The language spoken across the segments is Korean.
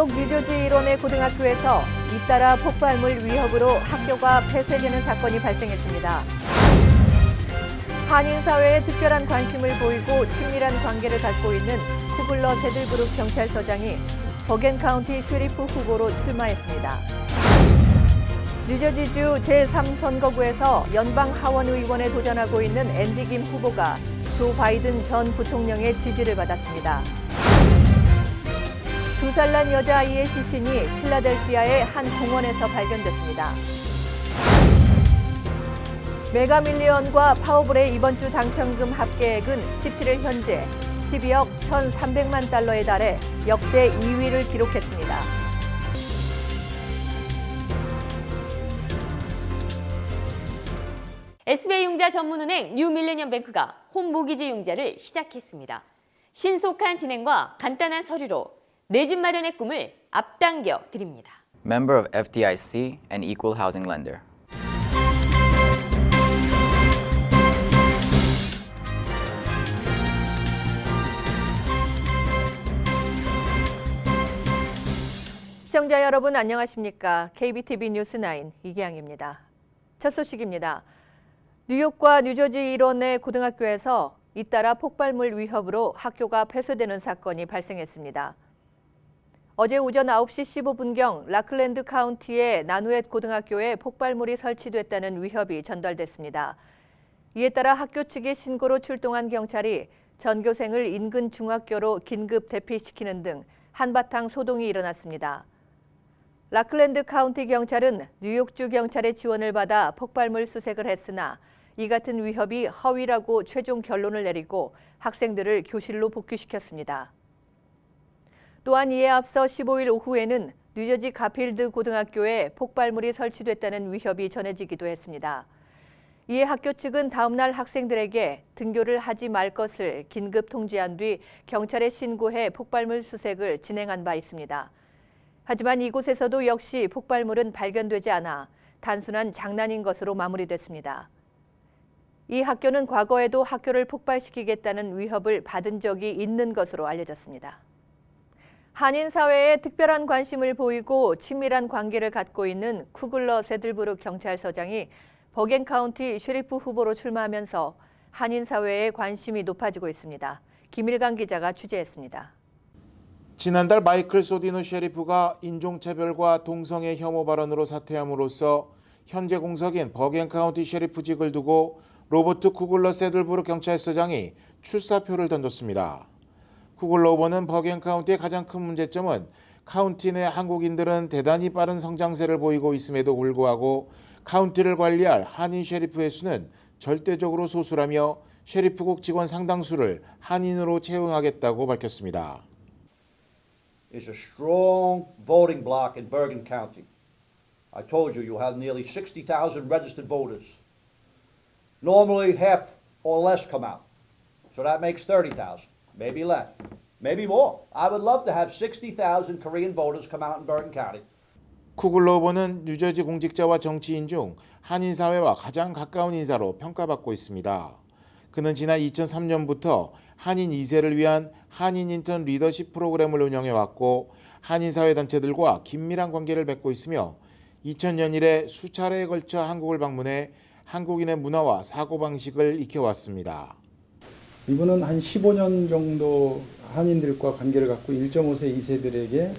뉴욕 뉴저지 일원의 고등학교에서 잇따라 폭발물 위협으로 학교가 폐쇄되는 사건이 발생했습니다. 한인 사회에 특별한 관심을 보이고 친밀한 관계를 갖고 있는 쿠글러 세들브룩 경찰서장이 버겐 카운티 쉐리프 후보로 출마했습니다. 뉴저지주 제3선거구에서 연방 하원 의원에 도전하고 있는 앤디 김 후보가 조 바이든 전 부통령의 지지를 받았습니다. 2살 난 여자아이의 시신이 필라델피아의 한 공원에서 발견됐습니다. 메가밀리언과 파워볼의 이번 주 당첨금 합계액은 17일 현재 12억 1,300만 달러에 달해 역대 2위를 기록했습니다. SBI융자 전문은행 뉴밀레니엄뱅크가 홈모기지 융자를 시작했습니다. 신속한 진행과 간단한 서류로 내 집 마련의 꿈을 앞당겨 드립니다. Member of FDIC and Equal Housing Lender. 시청자 여러분 안녕하십니까? KBTV 뉴스9 이기양입니다. 첫 소식입니다. 뉴욕과 뉴저지 일원의 고등학교에서 잇따라 폭발물 위협으로 학교가 폐쇄되는 사건이 발생했습니다. 어제 오전 9시 15분경 라클랜드 카운티의 나누엣 고등학교에 폭발물이 설치됐다는 위협이 전달됐습니다. 이에 따라 학교 측의 신고로 출동한 경찰이 전교생을 인근 중학교로 긴급 대피시키는 등 한바탕 소동이 일어났습니다. 라클랜드 카운티 경찰은 뉴욕주 경찰의 지원을 받아 폭발물 수색을 했으나 이 같은 위협이 허위라고 최종 결론을 내리고 학생들을 교실로 복귀시켰습니다. 또한 이에 앞서 15일 오후에는 뉴저지 가필드 고등학교에 폭발물이 설치됐다는 위협이 전해지기도 했습니다. 이에 학교 측은 다음 날 학생들에게 등교를 하지 말 것을 긴급 통지한 뒤 경찰에 신고해 폭발물 수색을 진행한 바 있습니다. 하지만 이곳에서도 역시 폭발물은 발견되지 않아 단순한 장난인 것으로 마무리됐습니다. 이 학교는 과거에도 학교를 폭발시키겠다는 위협을 받은 적이 있는 것으로 알려졌습니다. 한인 사회에 특별한 관심을 보이고 친밀한 관계를 갖고 있는 쿠글러 세들브룩 경찰서장이 버겐 카운티 쉐리프 후보로 출마하면서 한인 사회에 관심이 높아지고 있습니다. 김일강 기자가 취재했습니다. 지난달 마이클 소디노 쉐리프가 인종차별과 동성애 혐오 발언으로 사퇴함으로써 현재 공석인 버겐 카운티 쉐리프직을 두고 로버트 쿠글러 세들브룩 경찰서장이 출사표를 던졌습니다. 쿠글러 후보는 버겐 카운티의 가장 큰 문제점은 카운티 내 한국인들은 대단히 빠른 성장세를 보이고 있음에도 불구하고 카운티를 관리할 한인 쉐리프의 수는 절대적으로 소수라며 쉐리프국 직원 상당수를 한인으로 채용하겠다고 밝혔습니다. Is a strong voting bloc in Bergen County. I told you have nearly 60,000 registered voters. Normally half or less come out. So that makes 30,000, maybe less, maybe more. I would love to have 60,000 Korean voters come out in Bergen County. 쿠글러 후보는 뉴저지 공직자와 정치인 중 한인 사회와 가장 가까운 인사로 평가받고 있습니다. 그는 지난 2003년부터 한인 2세를 위한 한인 인턴 리더십 프로그램을 운영해왔고 한인 사회단체들과 긴밀한 관계를 맺고 있으며 2000년 이래 수차례에 걸쳐 한국을 방문해 한국인의 문화와 사고방식을 익혀왔습니다. 이분은 한 15년 정도 한인들과 관계를 갖고 1.5세, 2세들에게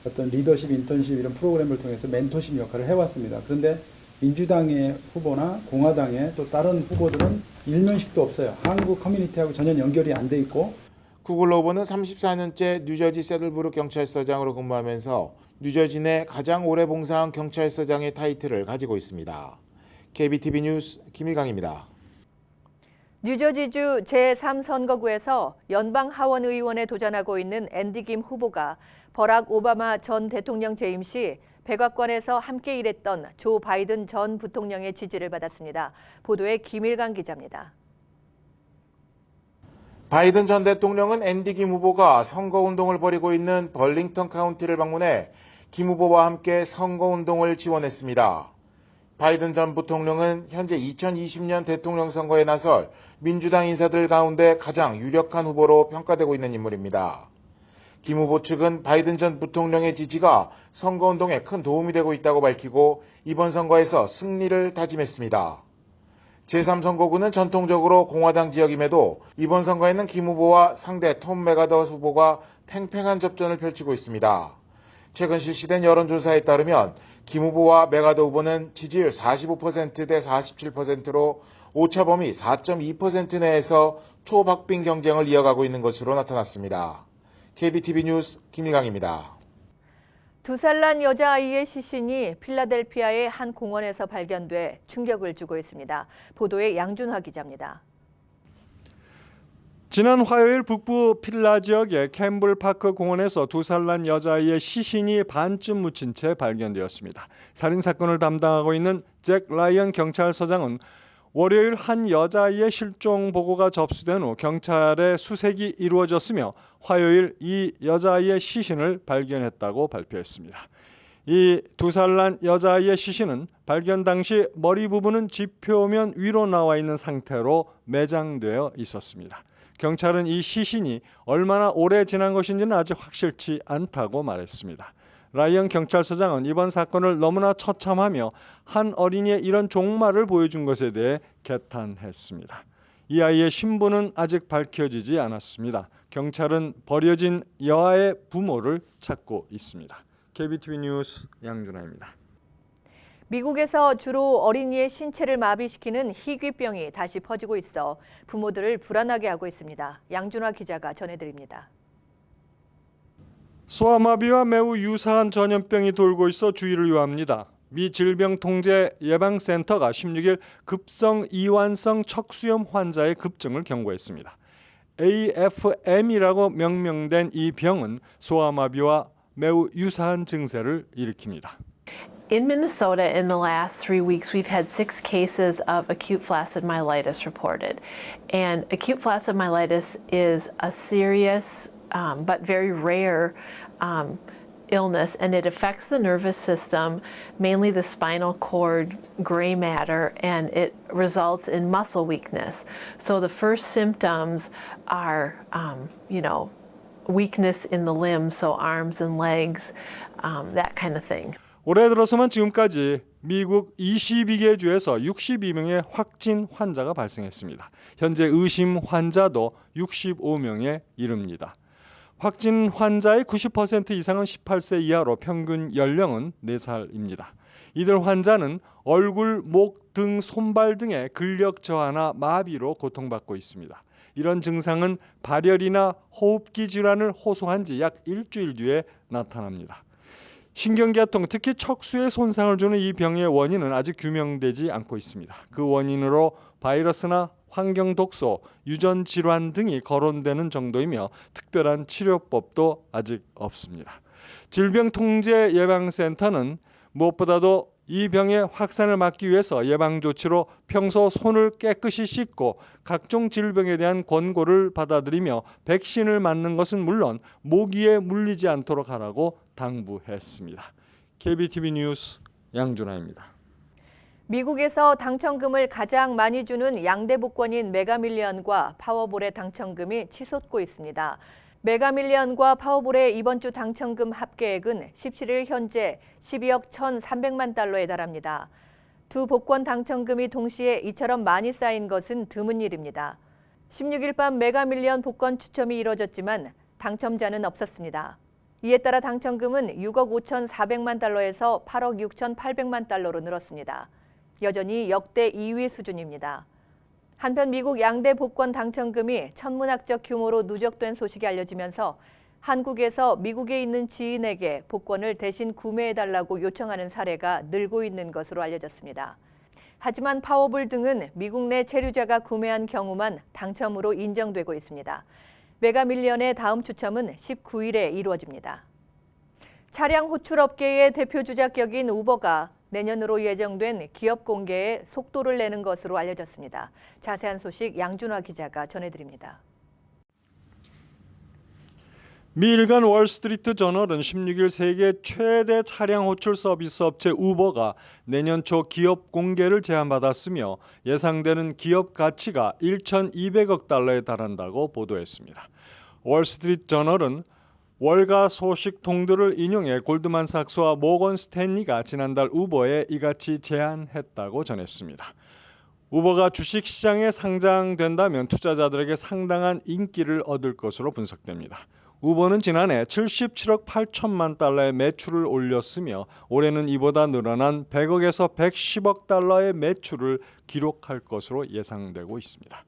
어떤 리더십, 인턴십 이런 프로그램을 통해서 멘토십 역할을 해왔습니다. 그런데 민주당의 후보나 공화당의 또 다른 후보들은 일면식도 없어요. 한국 커뮤니티하고 전혀 연결이 안 돼 있고. 쿠글러 후보는 34년째 뉴저지 세들브룩 경찰서장으로 근무하면서 뉴저지 내 가장 오래 봉사한 경찰서장의 타이틀을 가지고 있습니다. KBTV 뉴스 김일강입니다. 뉴저지주 제3선거구에서 연방 하원 의원에 도전하고 있는 앤디 김 후보가 버락 오바마 전 대통령 재임 시 백악관에서 함께 일했던 조 바이든 전 부통령의 지지를 받았습니다. 보도에 김일강 기자입니다. 바이든 전 대통령은 앤디 김 후보가 선거운동을 벌이고 있는 벌링턴 카운티를 방문해 김 후보와 함께 선거운동을 지원했습니다. 바이든 전 부통령은 현재 2020년 대통령 선거에 나설 민주당 인사들 가운데 가장 유력한 후보로 평가되고 있는 인물입니다. 김 후보 측은 바이든 전 부통령의 지지가 선거운동에 큰 도움이 되고 있다고 밝히고 이번 선거에서 승리를 다짐했습니다. 제3선거구는 전통적으로 공화당 지역임에도 이번 선거에는 김 후보와 상대 톰 메가더 후보가 팽팽한 접전을 펼치고 있습니다. 최근 실시된 여론조사에 따르면 김 후보와 메가더 후보는 지지율 45% 대 47%로 오차범위 4.2% 내에서 초박빙 경쟁을 이어가고 있는 것으로 나타났습니다. KBTV 뉴스 김일강입니다. 2살 난 여자아이의 시신이 필라델피아의 한 공원에서 발견돼 충격을 주고 있습니다. 보도에 양준화 기자입니다. 지난 화요일 북부 필라 지역의 캠블파크 공원에서 2살 난 여자아이의 시신이 반쯤 묻힌 채 발견되었습니다. 살인사건을 담당하고 있는 잭 라이언 경찰서장은 월요일 한 여자아이의 실종 보고가 접수된 후 경찰의 수색이 이루어졌으며 화요일 이 여자아이의 시신을 발견했다고 발표했습니다. 이 2살 난 여자아이의 시신은 발견 당시 머리 부분은 지표면 위로 나와 있는 상태로 매장되어 있었습니다. 경찰은 이 시신이 얼마나 오래 지난 것인지는 아직 확실치 않다고 말했습니다. 라이언 경찰서장은 이번 사건을 너무나 처참하며 한 어린이의 이런 종말을 보여준 것에 대해 개탄했습니다. 이 아이의 신분은 아직 밝혀지지 않았습니다. 경찰은 버려진 여아의 부모를 찾고 있습니다. KBTV 뉴스 양준하입니다. 미국에서 주로 어린이의 신체를 마비시키는 희귀병이 다시 퍼지고 있어 부모들을 불안하게 하고 있습니다. 양준화 기자가 전해드립니다. 소아마비와 매우 유사한 전염병이 돌고 있어 주의를 요합니다. 미 질병통제예방센터가 16일 급성 이완성 척수염 환자의 급증을 경고했습니다. AFM이라고 명명된 이 병은 소아마비와 매우 유사한 증세를 일으킵니다. In Minnesota, in the last 3 weeks, we've had 6 cases of acute flaccid myelitis reported. And acute flaccid myelitis is a serious but very rare illness, and it affects the nervous system, mainly the spinal cord gray matter, and it results in muscle weakness. So the first symptoms are, weakness in the limbs, so arms and legs, that kind of thing. 올해 들어서만 지금까지 미국 22개 주에서 62명의 확진 환자가 발생했습니다. 현재 의심 환자도 65명에 이릅니다. 확진 환자의 90% 이상은 18세 이하로 평균 연령은 4살입니다. 이들 환자는 얼굴, 목, 등, 손발 등의 근력 저하나 마비로 고통받고 있습니다. 이런 증상은 발열이나 호흡기 질환을 호소한 지 약 일주일 뒤에 나타납니다. 신경계통, 특히 척수에 손상을 주는 이 병의 원인은 아직 규명되지 않고 있습니다. 그 원인으로 바이러스나 환경 독소, 유전 질환 등이 거론되는 정도이며 특별한 치료법도 아직 없습니다. 질병통제예방센터는 무엇보다도 이 병의 확산을 막기 위해서 예방조치로 평소 손을 깨끗이 씻고 각종 질병에 대한 권고를 받아들이며 백신을 맞는 것은 물론 모기에 물리지 않도록 하라고 당부했습니다. KBTV 뉴스 양준하입니다. 미국에서 당첨금을 가장 많이 주는 양대 복권인 메가밀리언과 파워볼의 당첨금이 치솟고 있습니다. 메가밀리언과 파워볼의 이번 주 당첨금 합계액은 17일 현재 12억 1,300만 달러에 달합니다. 두 복권 당첨금이 동시에 이처럼 많이 쌓인 것은 드문 일입니다. 16일 밤 메가밀리언 복권 추첨이 이뤄졌지만 당첨자는 없었습니다. 이에 따라 당첨금은 6억 5,400만 달러에서 8억 6,800만 달러로 늘었습니다. 여전히 역대 2위 수준입니다. 한편 미국 양대 복권 당첨금이 천문학적 규모로 누적된 소식이 알려지면서 한국에서 미국에 있는 지인에게 복권을 대신 구매해달라고 요청하는 사례가 늘고 있는 것으로 알려졌습니다. 하지만 파워볼 등은 미국 내 체류자가 구매한 경우만 당첨으로 인정되고 있습니다. 메가밀리언의 다음 추첨은 19일에 이루어집니다. 차량 호출업계의 대표 주작격인 우버가 내년으로 예정된 기업 공개에 속도를 내는 것으로 알려졌습니다. 자세한 소식 양준화 기자가 전해드립니다. 미 일간 월스트리트 저널은 16일 세계 최대 차량 호출 서비스 업체 우버가 내년 초 기업 공개를 제안받았으며 예상되는 기업 가치가 1,200억 달러에 달한다고 보도했습니다. 월스트리트 저널은 월가 소식통들을 인용해 골드만삭스와 모건 스탠리가 지난달 우버에 이같이 제안했다고 전했습니다. 우버가 주식시장에 상장된다면 투자자들에게 상당한 인기를 얻을 것으로 분석됩니다. 우버는 지난해 77억 8천만 달러의 매출을 올렸으며 올해는 이보다 늘어난 100억에서 110억 달러의 매출을 기록할 것으로 예상되고 있습니다.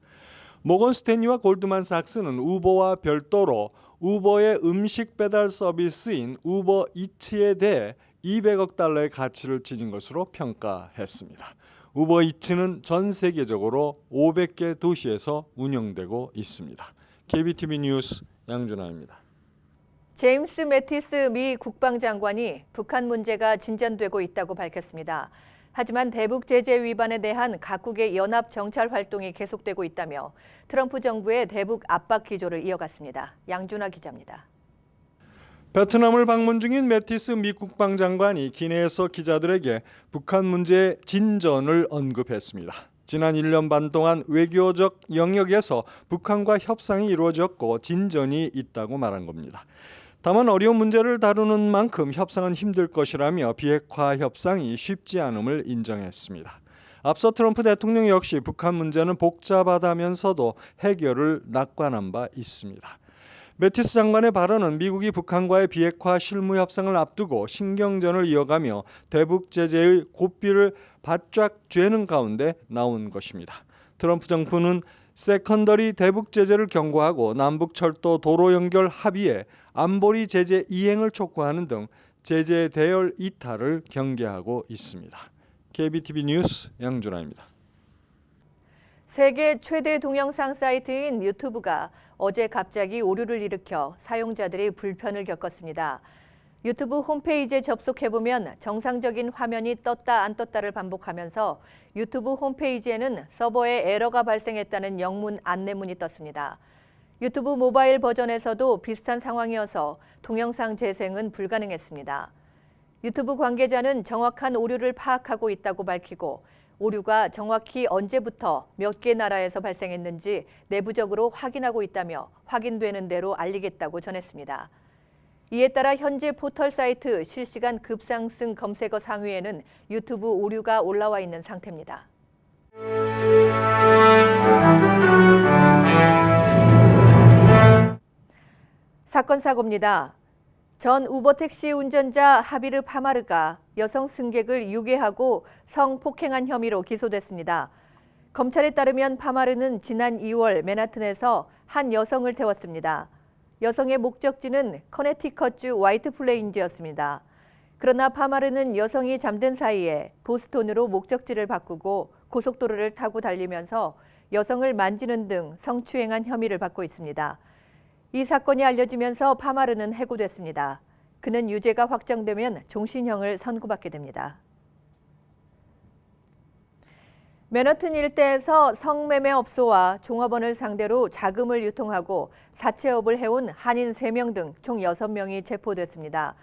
모건 스탠리와 골드만삭스는 우버와 별도로 우버의 음식 배달 서비스인 우버 이츠에 대해 200억 달러의 가치를 지닌 것으로 평가했습니다. 우버 이츠는 전 세계적으로 500개 도시에서 운영되고 있습니다. KBTV 뉴스 양준하입니다. 제임스 매티스 미 국방장관이 북한 문제가 진전되고 있다고 밝혔습니다. 하지만 대북 제재 위반에 대한 각국의 연합 정찰 활동이 계속되고 있다며 트럼프 정부의 대북 압박 기조를 이어갔습니다. 양준하 기자입니다. 베트남을 방문 중인 매티스 미 국방장관이 기내에서 기자들에게 북한 문제의 진전을 언급했습니다. 지난 1년 반 동안 외교적 영역에서 북한과 협상이 이루어졌고 진전이 있다고 말한 겁니다. 다만 어려운 문제를 다루는 만큼 협상은 힘들 것이라며 비핵화 협상이 쉽지 않음을 인정했습니다. 앞서 트럼프 대통령 역시 북한 문제는 복잡하다면서도 해결을 낙관한 바 있습니다. 매티스 장관의 발언은 미국이 북한과의 비핵화 실무 협상을 앞두고 신경전을 이어가며 대북 제재의 고삐를 바짝 쬐는 가운데 나온 것입니다. 트럼프 정부는 세컨더리 대북 제재를 경고하고 남북철도 도로 연결 합의에 안보리 제재 이행을 촉구하는 등 제재 대열 이탈을 경계하고 있습니다. KBTV 뉴스 양준하입니다. 세계 최대 동영상 사이트인 유튜브가 어제 갑자기 오류를 일으켜 사용자들이 불편을 겪었습니다. 유튜브 홈페이지에 접속해보면 정상적인 화면이 떴다 안 떴다를 반복하면서 유튜브 홈페이지에는 서버에 에러가 발생했다는 영문 안내문이 떴습니다. 유튜브 모바일 버전에서도 비슷한 상황이어서 동영상 재생은 불가능했습니다. 유튜브 관계자는 정확한 오류를 파악하고 있다고 밝히고 오류가 정확히 언제부터 몇 개 나라에서 발생했는지 내부적으로 확인하고 있다며 확인되는 대로 알리겠다고 전했습니다. 이에 따라 현재 포털 사이트 실시간 급상승 검색어 상위에는 유튜브 오류가 올라와 있는 상태입니다. 사건 사고입니다. 전 우버 택시 운전자 하비르 파마르가 여성 승객을 유괴하고 성폭행한 혐의로 기소됐습니다. 검찰에 따르면 파마르는 지난 2월 맨하튼에서 한 여성을 태웠습니다. 여성의 목적지는 커네티컷주 화이트 플레인즈였습니다. 그러나 파마르는 여성이 잠든 사이에 보스톤으로 목적지를 바꾸고 고속도로를 타고 달리면서 여성을 만지는 등 성추행한 혐의를 받고 있습니다. 이 사건이 알려지면서 파마르는 해고됐습니다. 그는 유죄가 확정되면 종신형을 선고받게 됩니다. 맨하튼 일대에서 성매매 업소와 종업원을 상대로 자금을 유통하고 사채업을 해온 한인 3명 등 총 6명이 체포됐습니다.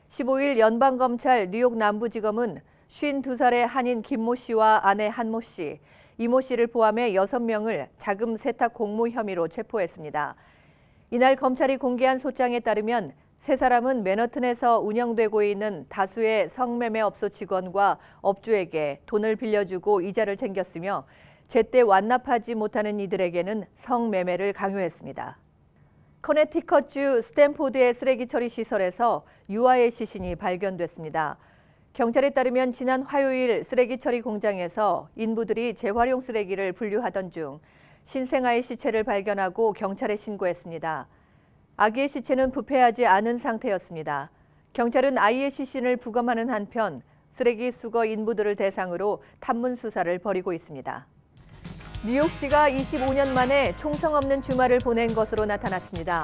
15일 연방검찰 뉴욕 남부지검은 52살의 한인 김모 씨와 아내 한모 씨, 이모 씨를 포함해 6명을 자금 세탁 공모 혐의로 체포했습니다. 이날 검찰이 공개한 소장에 따르면 3사람은 맨하튼에서 운영되고 있는 다수의 성매매 업소 직원과 업주에게 돈을 빌려주고 이자를 챙겼으며 제때 완납하지 못하는 이들에게는 성매매를 강요했습니다. 커네티컷주 스탠포드의 쓰레기 처리 시설에서 유아의 시신이 발견됐습니다. 경찰에 따르면 지난 화요일 쓰레기 처리 공장에서 인부들이 재활용 쓰레기를 분류하던 중 신생아의 시체를 발견하고 경찰에 신고했습니다. 아기의 시체는 부패하지 않은 상태였습니다. 경찰은 아이의 시신을 부검하는 한편 쓰레기 수거 인부들을 대상으로 탐문 수사를 벌이고 있습니다. 뉴욕시가 25년 만에 총성 없는 주말을 보낸 것으로 나타났습니다.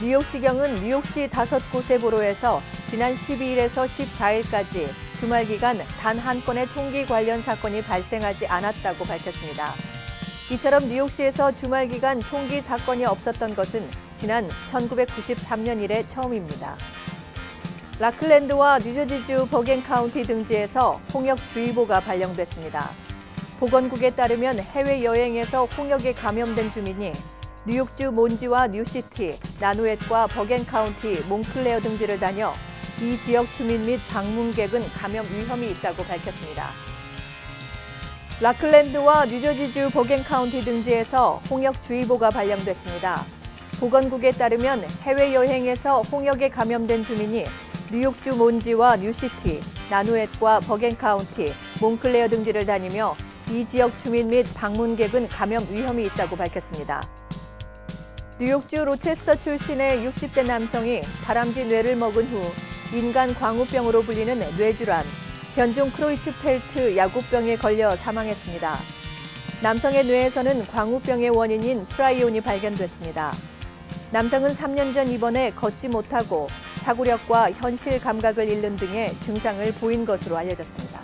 뉴욕시경은 뉴욕시 5곳의 보로에서 지난 12일에서 14일까지 주말 기간 단 한 건의 총기 관련 사건이 발생하지 않았다고 밝혔습니다. 이처럼 뉴욕시에서 주말 기간 총기 사건이 없었던 것은 지난 1993년 이래 처음입니다. 라클랜드와 뉴저지주 버겐 카운티 등지에서 홍역주의보가 발령됐습니다. 보건국에 따르면 해외여행에서 홍역에 감염된 주민이 뉴욕주 몬지와 뉴시티, 나누엣과 버겐카운티, 몽클레어 등지를 다녀 이 지역 주민 및 방문객은 감염 위험이 있다고 밝혔습니다. 라클랜드와 뉴저지주 버겐카운티 등지에서 홍역주의보가 발령됐습니다. 보건국에 따르면 해외여행에서 홍역에 감염된 주민이 뉴욕주 몬지와 뉴시티, 나누엣과 버겐카운티, 몽클레어 등지를 다니며 이 지역 주민 및 방문객은 감염 위험이 있다고 밝혔습니다. 뉴욕주 로체스터 출신의 60대 남성이 다람쥐 뇌를 먹은 후 인간 광우병으로 불리는 뇌질환, 변종 크로이츠펠트 야구병에 걸려 사망했습니다. 남성의 뇌에서는 광우병의 원인인 프라이온이 발견됐습니다. 남성은 3년 전 입원해 걷지 못하고 사고력과 현실 감각을 잃는 등의 증상을 보인 것으로 알려졌습니다.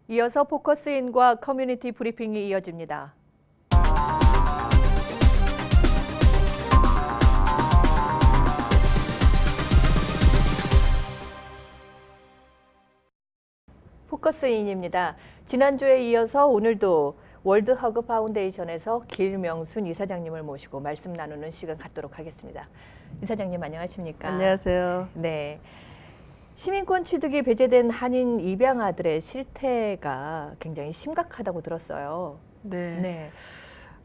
이어서 포커스인과 커뮤니티 브리핑이 이어집니다. 포커스인입니다. 지난주에 이어서 오늘도 월드 허그 파운데이션에서 길명순 이사장님을 모시고 말씀 나누는 시간 갖도록 하겠습니다. 이사장님 안녕하십니까? 안녕하세요. 네. 시민권 취득이 배제된 한인 입양아들의 실태가 굉장히 심각하다고 들었어요. 네. 네.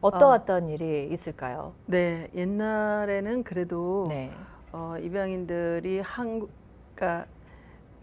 어떤 일이 있을까요? 네. 옛날에는 그래도 네. 입양인들이 그러니까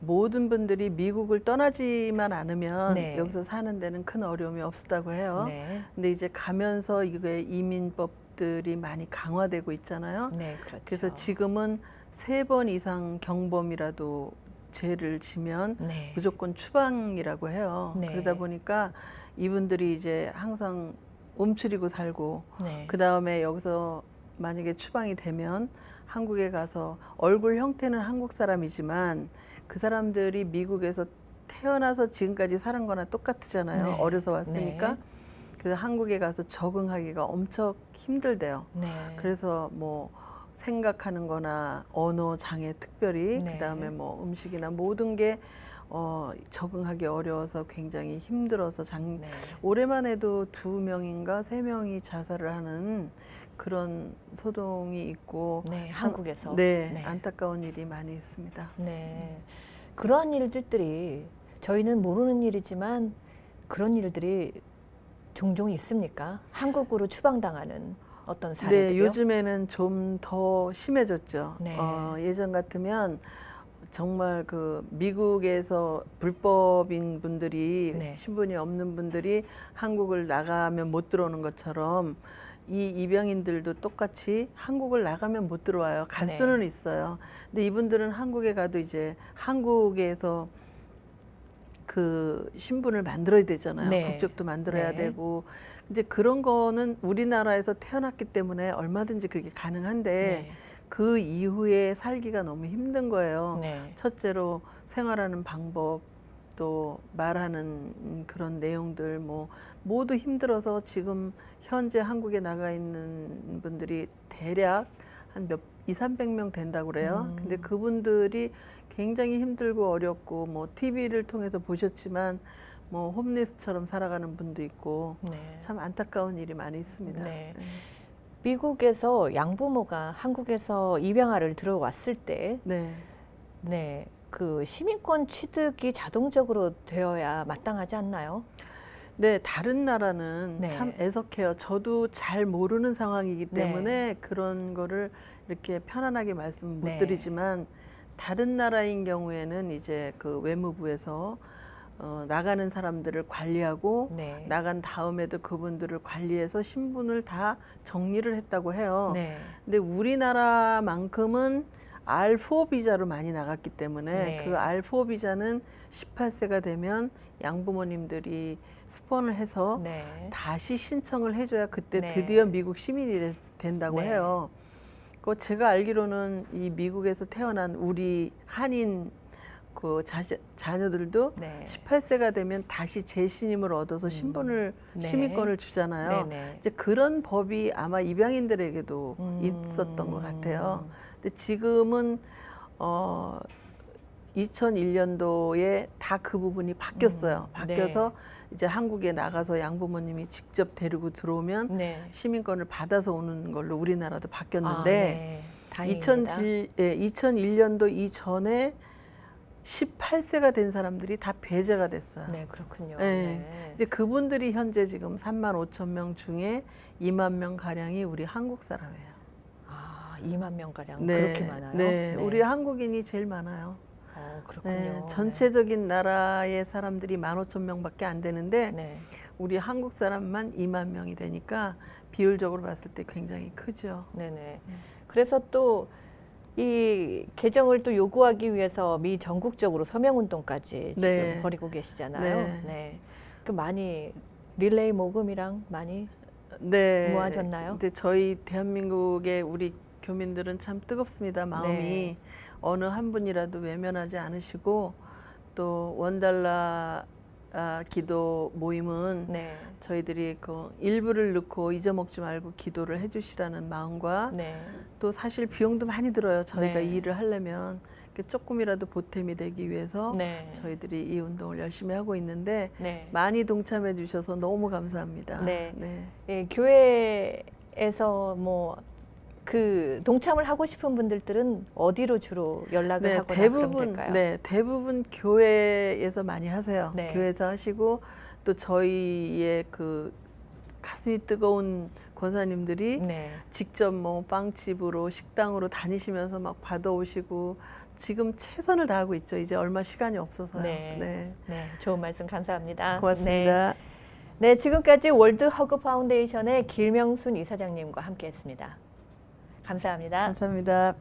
모든 분들이 미국을 떠나지만 않으면 네. 여기서 사는 데는 큰 어려움이 없었다고 해요. 네. 근데 이제 가면서 이게 이민법들이 많이 강화되고 있잖아요. 네, 그렇죠. 그래서 지금은 3번 이상 경범이라도 죄를 지면 네. 무조건 추방이라고 해요. 네. 그러다 보니까 이분들이 이제 항상 움츠리고 살고 네. 그 다음에 여기서 만약에 추방이 되면 한국에 가서 얼굴 형태는 한국 사람이지만 그 사람들이 미국에서 태어나서 지금까지 살은 거나 똑같잖아요. 네. 어려서 왔으니까. 네. 그래서 한국에 가서 적응하기가 엄청 힘들대요. 네. 그래서 뭐 생각하는 거나 언어 장애 특별히 네. 그다음에 뭐 음식이나 모든 게 적응하기 어려워서 굉장히 힘들어서 네. 올해만 해도 2명인가 3명이 자살을 하는 그런 소동이 있고 네, 한국에서. 네, 네. 안타까운 일이 많이 있습니다. 네. 그러한 일들이 저희는 모르는 일이지만 그런 일들이 종종 있습니까? 한국으로 추방당하는 어떤 사례들이요? 네, 요즘에는 좀 더 심해졌죠. 네. 예전 같으면 정말 그 미국에서 불법인 분들이 네. 신분이 없는 분들이 한국을 나가면 못 들어오는 것처럼 이 입양인들도 똑같이 한국을 나가면 못 들어와요. 갈 네. 수는 있어요. 근데 이분들은 한국에 가도 이제 한국에서 그 신분을 만들어야 되잖아요. 네. 국적도 만들어야 네. 되고. 이제 그런 거는 우리나라에서 태어났기 때문에 얼마든지 그게 가능한데 네. 그 이후에 살기가 너무 힘든 거예요. 네. 첫째로 생활하는 방법, 또 말하는 그런 내용들 뭐 모두 힘들어서 지금 현재 한국에 나가 있는 분들이 대략 한 200~300명 된다고 그래요. 근데 그분들이 굉장히 힘들고 어렵고 뭐 TV를 통해서 보셨지만 뭐 홈리스처럼 살아가는 분도 있고 네. 참 안타까운 일이 많이 있습니다. 네. 미국에서 양부모가 한국에서 입양아를 들어왔을 때, 네. 네, 그 시민권 취득이 자동적으로 되어야 마땅하지 않나요? 네, 다른 나라는 네. 참 애석해요. 저도 잘 모르는 상황이기 네. 때문에 그런 거를 이렇게 편안하게 말씀 못 네. 드리지만 다른 나라인 경우에는 이제 그 외무부에서 나가는 사람들을 관리하고 네. 나간 다음에도 그분들을 관리해서 신분을 다 정리를 했다고 해요. 네. 근데 우리나라만큼은 R4 비자로 많이 나갔기 때문에 네. 그 R4 비자는 18세가 되면 양부모님들이 스폰을 해서 네. 다시 신청을 해줘야 그때 네. 드디어 미국 시민이 된다고 네. 해요. 그 제가 알기로는 이 미국에서 태어난 우리 한인 그 자녀들도 네. 18세가 되면 다시 재신임을 얻어서 신분을 네. 시민권을 주잖아요. 네네. 이제 그런 법이 아마 입양인들에게도 있었던 것 같아요. 근데 지금은 2001년도에 다 그 부분이 바뀌었어요. 바뀌어서 이제 한국에 나가서 양부모님이 직접 데리고 들어오면 네. 시민권을 받아서 오는 걸로 우리나라도 아, 바뀌었는데 네. 다행입니다. 2001년도 이전에 18세가 된 사람들이 다 배제가 됐어요. 네, 그렇군요. 네. 네. 이제 그분들이 현재 지금 3만 5천 명 중에 2만 명 가량이 우리 한국 사람이에요. 아, 2만 명 가량 네, 그렇게 많아요? 네, 우리 한국인이 제일 많아요. 그렇군요. 네, 전체적인 나라의 사람들이 15,000명밖에 안 되는데 네. 우리 한국 사람만 2만 명이 되니까 비율적으로 봤을 때 굉장히 크죠. 네네. 그래서 또 이 개정을 또 요구하기 위해서 미 전국적으로 서명운동까지 지금 네. 벌이고 계시잖아요. 네. 네. 그 많이 릴레이 모금이랑 많이 네. 모아졌나요? 근데 저희 대한민국의 우리 교민들은 참 뜨겁습니다. 마음이 네. 어느 한 분이라도 외면하지 않으시고 또 원달러 기도 모임은 네. 저희들이 그 일부를 넣고 잊어먹지 말고 기도를 해주시라는 마음과 네. 또 사실 비용도 많이 들어요. 저희가 네. 이 일을 하려면 조금이라도 보탬이 되기 위해서 네. 저희들이 이 운동을 열심히 하고 있는데 네. 많이 동참해 주셔서 너무 감사합니다. 네. 네. 예, 교회에서 뭐 그 동참을 하고 싶은 분들은 어디로 주로 연락을 하거나 그러면 될까요? 대부분 교회에서 많이 하세요. 네. 교회에서 하시고 또 저희의 그 가슴이 뜨거운 권사님들이 네. 직접 뭐 빵집으로 식당으로 다니시면서 막 받아오시고 지금 최선을 다하고 있죠. 이제 얼마 시간이 없어서요. 네. 네. 네, 좋은 말씀 감사합니다. 고맙습니다. 네, 지금까지 월드 허그 파운데이션의 길명순 이사장님과 함께했습니다. 감사합니다. 감사합니다.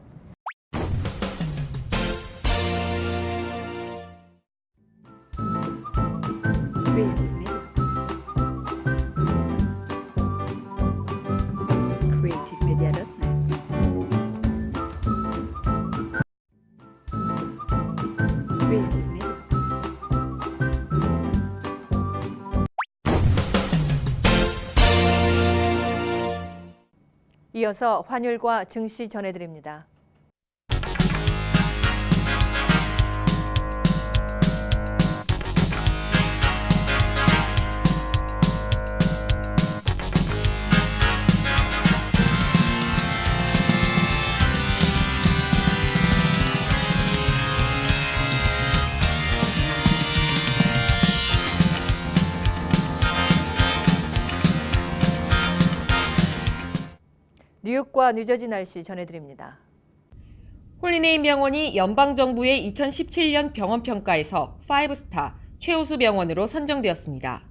이어서 환율과 증시 전해드립니다. 뉴욕과 뉴저지 날씨 전해드립니다. 홀리네임 병원이 연방정부의 2017년 병원평가에서 5스타 최우수 병원으로 선정되었습니다.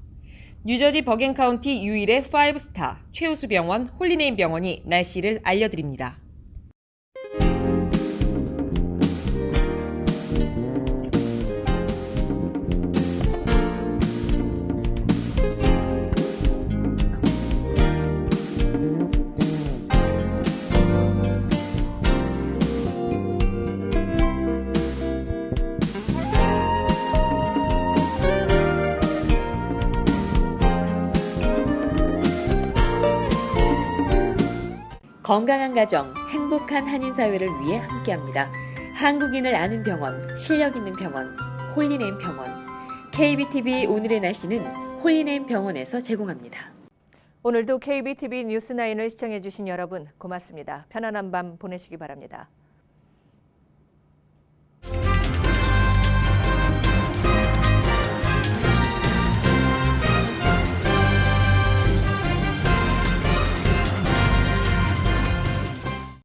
뉴저지 버겐 카운티 유일의 5스타 최우수 병원 홀리네임 병원이 날씨를 알려드립니다. 건강한 가정, 행복한 한인사회를 위해 함께합니다. 한국인을 아는 병원, 실력 있는 병원, 홀리네임 병원. KBTV 오늘의 날씨는 홀리네임 병원에서 제공합니다. 오늘도 KBTV 뉴스9을 시청해주신 여러분 고맙습니다. 편안한 밤 보내시기 바랍니다.